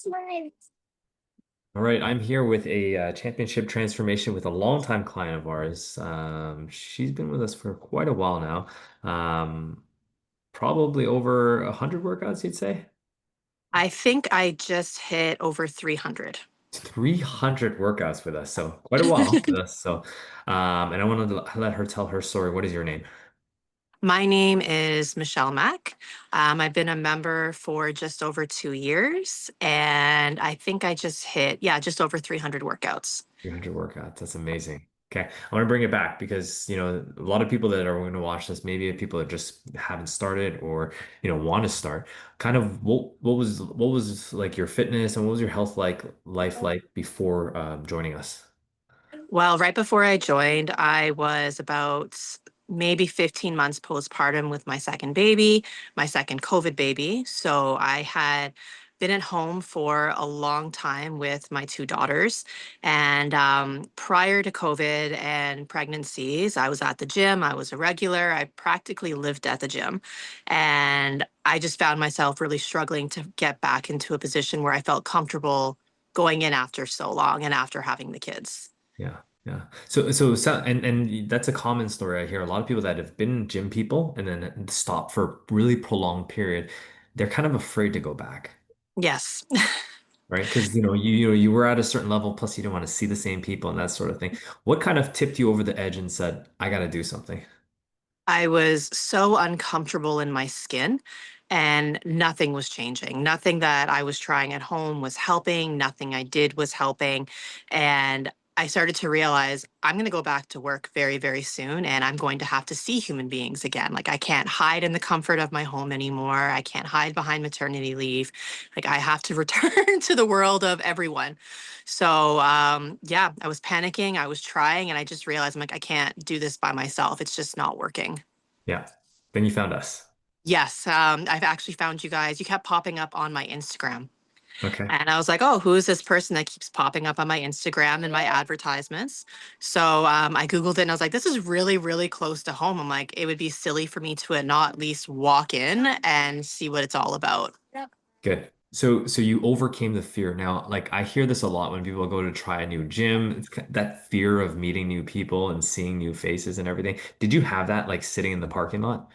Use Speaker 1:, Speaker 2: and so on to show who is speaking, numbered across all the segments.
Speaker 1: All right, I'm here with a championship transformation with a longtime client of ours. She's been with us for quite a while now. Probably over 100 workouts, you'd say?
Speaker 2: I think I just hit over 300.
Speaker 1: 300 workouts with us, so quite a while with us. And I wanted to let her tell her story. What is your name?
Speaker 2: My name is Michelle Mack. I've been a member for just over 2 years, and I think I just hit, yeah, just over 300 workouts.
Speaker 1: 300 workouts. That's amazing. Okay, I want to bring it back because, a lot of people that are going to watch this, maybe people that just haven't started or, want to start. Kind of what was like your fitness and what was your health life like before joining us?
Speaker 2: Well, right before I joined, I was about maybe 15 months postpartum with my second baby, my second COVID baby. So I had been at home for a long time with my two daughters. And prior to COVID and pregnancies, I was at the gym. I was a regular. I practically lived at the gym. And I just found myself really struggling to get back into a position where I felt comfortable going in after so long and after having the kids.
Speaker 1: Yeah, yeah. And that's a common story I hear. A lot of people that have been gym people and then stop for a really prolonged period, they're kind of afraid to go back,
Speaker 2: Yes.
Speaker 1: right? Because you were at a certain level, plus you don't want to see the same people and that sort of thing. What kind of tipped you over the edge and said, I got to do something?
Speaker 2: I was so uncomfortable in my skin and nothing was changing. Nothing that I was trying at home was helping. Nothing I did was helping. And I started to realize I'm going to go back to work very, very soon and I'm going to have to see human beings again. Like I can't hide in the comfort of my home anymore. I can't hide behind maternity leave. Like I have to return to the world of everyone. So, yeah, I was panicking. I was trying and I just realized I'm like, I can't do this by myself. It's just not working.
Speaker 1: Yeah. Then you found us.
Speaker 2: Yes, I've actually found you guys. You kept popping up on my Instagram.
Speaker 1: Okay.
Speaker 2: And I was like, oh, who is this person that keeps popping up on my Instagram and my advertisements? So I Googled it and I was like, this is really, really close to home. I'm like, it would be silly for me to not at least walk in and see what it's all about.
Speaker 1: Good. So you overcame the fear. Now, like I hear this a lot when people go to try a new gym, that fear of meeting new people and seeing new faces and everything. Did you have that like sitting in the parking lot?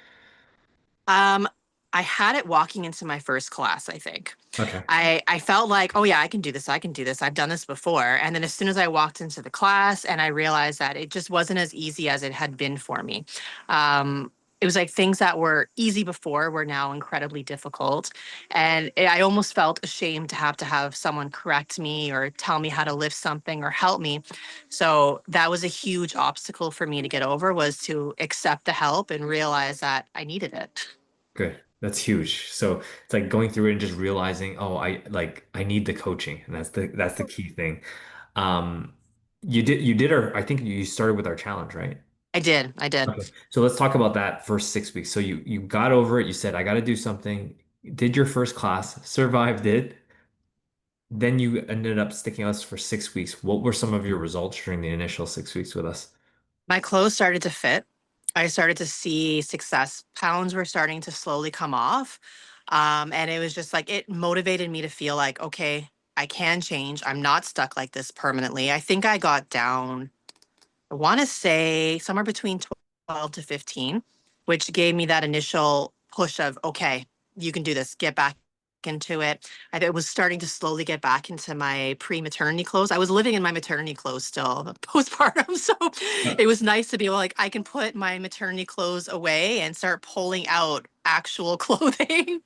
Speaker 2: Um, I had it walking into my first class, I think.
Speaker 1: Okay.
Speaker 2: I felt like, oh yeah, I can do this. I can do this. I've done this before. And then as soon as I walked into the class and I realized that it just wasn't as easy as it had been for me. It was like things that were easy before were now incredibly difficult. And I almost felt ashamed to have someone correct me or tell me how to lift something or help me. So that was a huge obstacle for me to get over was to accept the help and realize that I needed it.
Speaker 1: Good. That's huge. So it's like going through it and just realizing, oh, I need the coaching, and that's the key thing. Um, you did our I think you started with our challenge, right?
Speaker 2: I did. I did.
Speaker 1: Okay. So let's talk about that first 6 weeks. So you got over it. You said, I got to do something. Did your first class, survived it. Then you ended up sticking us for 6 weeks. What were some of your results during the initial 6 weeks with us?
Speaker 2: My clothes started to fit. I started to see success. Pounds were starting to slowly come off. And it was just like, it motivated me to feel like, okay, I can change. I'm not stuck like this permanently. I think I got down, I want to say somewhere between 12 to 15, which gave me that initial push of, okay, you can do this, get back into it. I was starting to slowly get back into my pre-maternity clothes. I was living in my maternity clothes still, postpartum. So it was nice to be able, like, I can put my maternity clothes away and start pulling out actual clothing.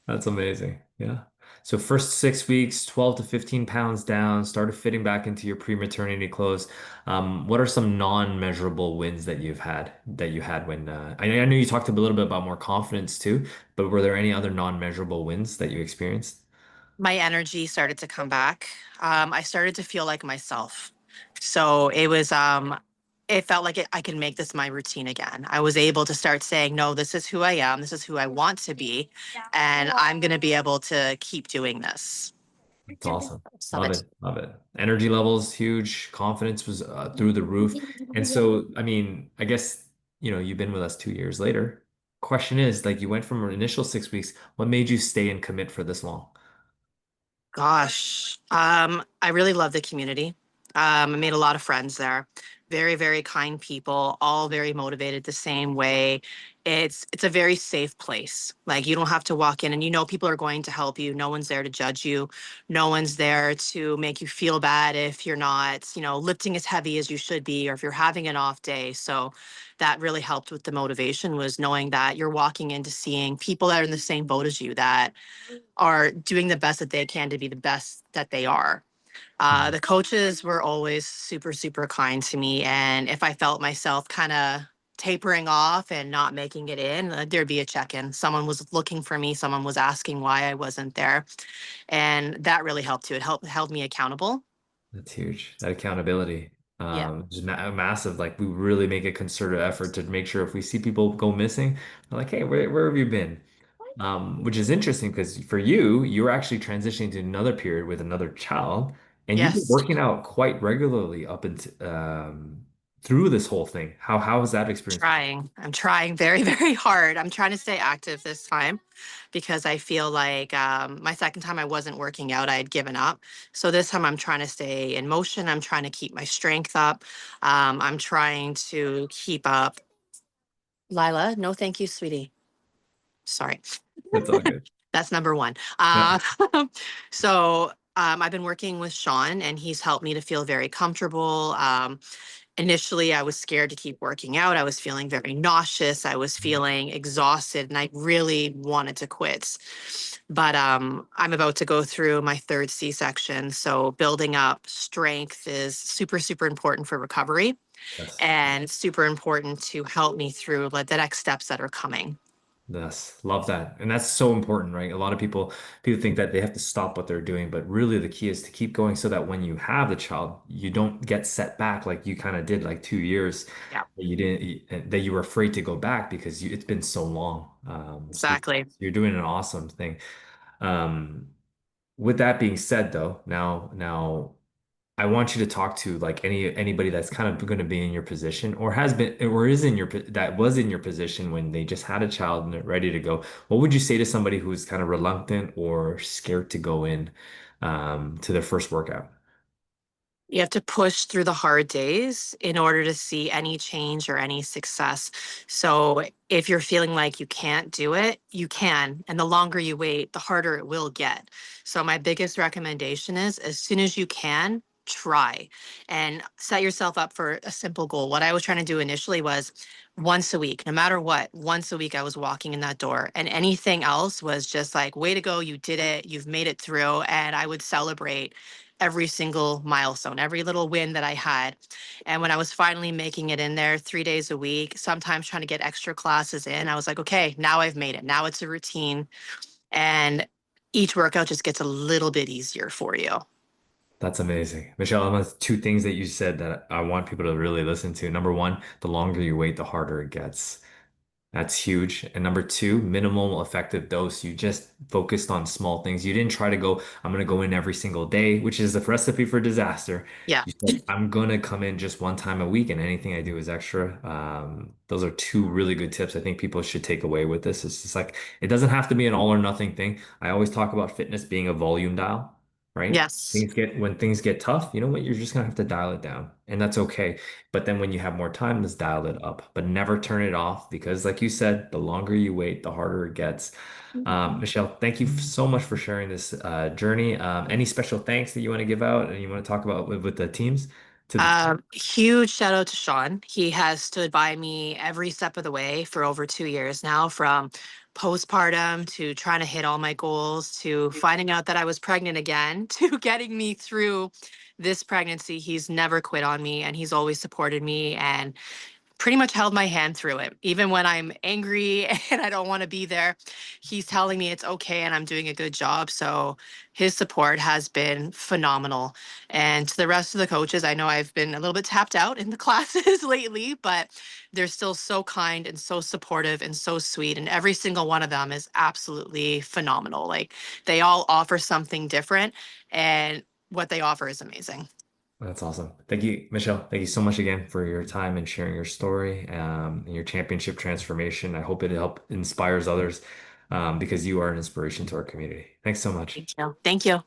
Speaker 1: That's amazing. Yeah. So first 6 weeks, 12 to 15 pounds down, started fitting back into your pre-maternity clothes. What are some non-measurable wins that you had when I know you talked a little bit about more confidence too, but were there any other non-measurable wins that you experienced?
Speaker 2: My energy started to come back. I started to feel like myself. So it felt like I can make this my routine again. I was able to start saying, no, this is who I am. This is who I want to be. And I'm going to be able to keep doing this.
Speaker 1: It's awesome.
Speaker 2: Love
Speaker 1: Love
Speaker 2: it.
Speaker 1: it. Love it. Energy levels huge. Confidence was through the roof. And so, I mean, I guess, you've been with us 2 years later. Question is, like, you went from an initial 6 weeks. What made you stay and commit for this long?
Speaker 2: Gosh, I really love the community. I made a lot of friends there. Very, very kind people, all very motivated the same way. It's a very safe place. Like you don't have to walk in and you know people are going to help you. No one's there to judge you. No one's there to make you feel bad if you're not, lifting as heavy as you should be or if you're having an off day. So that really helped with the motivation was knowing that you're walking into seeing people that are in the same boat as you that are doing the best that they can to be the best that they are.
Speaker 1: Mhm.
Speaker 2: The coaches were always super, super kind to me. And if I felt myself kind of tapering off and not making it in, there'd be a check in. Someone was looking for me, someone was asking why I wasn't there. And that really helped too. It helped held me accountable.
Speaker 1: That's huge. That accountability.
Speaker 2: Yeah.
Speaker 1: Just massive. Like we really make a concerted effort to make sure if we see people go missing, we're like, hey, where have you been? Which is interesting because for you, you're actually transitioning to another period with another child, and you've been
Speaker 2: Yes.
Speaker 1: working out quite regularly up until through this whole thing. How has that experience been?
Speaker 2: Trying. I'm trying very, very hard. I'm trying to stay active this time because I feel like my second time I wasn't working out, I had given up. So this time I'm trying to stay in motion. I'm trying to keep my strength up. I'm trying to keep up. Lila, no, thank you, sweetie. Sorry.
Speaker 1: It's all good.
Speaker 2: That's number one.
Speaker 1: Yeah,
Speaker 2: So I've been working with Sean, and he's helped me to feel very comfortable. Initially, I was scared to keep working out. I was feeling very nauseous. I was feeling exhausted, and I really wanted to quit. But I'm about to go through my third C-section. So building up strength is super, super important for recovery
Speaker 1: yes.
Speaker 2: and super important to help me through like the next steps that are coming.
Speaker 1: Yes, love that. And that's so important, right? A lot of people think that they have to stop what they're doing, but really the key is to keep going so that when you have the child, you don't get set back like you kind of did like 2 years
Speaker 2: Yeah,
Speaker 1: that you didn't that you were afraid to go back because it's been so long. So
Speaker 2: exactly.
Speaker 1: you're doing an awesome thing. Um, with that being said, though, now I want you to talk to like anybody that's kind of going to be in your position or has been or is in that was in your position when they just had a child and they're ready to go. What would you say to somebody who's kind of reluctant or scared to go in to their first workout?
Speaker 2: You have to push through the hard days in order to see any change or any success. So if you're feeling like you can't do it, you can. And the longer you wait, the harder it will get. So my biggest recommendation is as soon as you can, try and set yourself up for a simple goal. What I was trying to do initially was once a week, no matter what, once a week I was walking in that door. And anything else was just like, way to go, you did it, you've made it through. And I would celebrate every single milestone, every little win that I had. And when I was finally making it in there 3 days a week, sometimes trying to get extra classes in, I was like, okay, now I've made it. Now it's a routine. And each workout just gets a little bit easier for you.
Speaker 1: That's amazing. Michelle, that's two things that you said that I want people to really listen to. Number one, the longer you wait, the harder it gets. That's huge. And number two, minimal effective dose. You just focused on small things. You didn't try to go, I'm going to go in every single day, which is the recipe for disaster.
Speaker 2: Yeah.
Speaker 1: You said, I'm going to come in just one time a week and anything I do is extra. Those are two really good tips I think people should take away with this. It's just like, it doesn't have to be an all or nothing thing. I always talk about fitness being a volume dial, right?
Speaker 2: Yes.
Speaker 1: When things get tough, you know what? You're just gonna have to dial it down, and that's okay. But then when you have more time, let's dial it up, but never turn it off because, like you said, the longer you wait, the harder it gets. Michelle, thank you so much for sharing this journey. Any special thanks that you want to give out and you want to talk about with the teams to the team?
Speaker 2: Huge shout out to Sean. He has stood by me every step of the way for over 2 years now, from postpartum to trying to hit all my goals to finding out that I was pregnant again to getting me through this pregnancy. He's never quit on me and he's always supported me. And pretty much held my hand through it. Even when I'm angry and I don't want to be there, he's telling me it's okay and I'm doing a good job. So his support has been phenomenal. And to the rest of the coaches, I know I've been a little bit tapped out in the classes lately, but they're still so kind and so supportive and so sweet. And every single one of them is absolutely phenomenal. Like they all offer something different, and what they offer is amazing.
Speaker 1: That's awesome. Thank you, Michelle. Thank you so much again for your time and sharing your story and your championship transformation. I hope it help inspires others because you are an inspiration to our community. Thanks so much.
Speaker 2: Thank you. Thank you.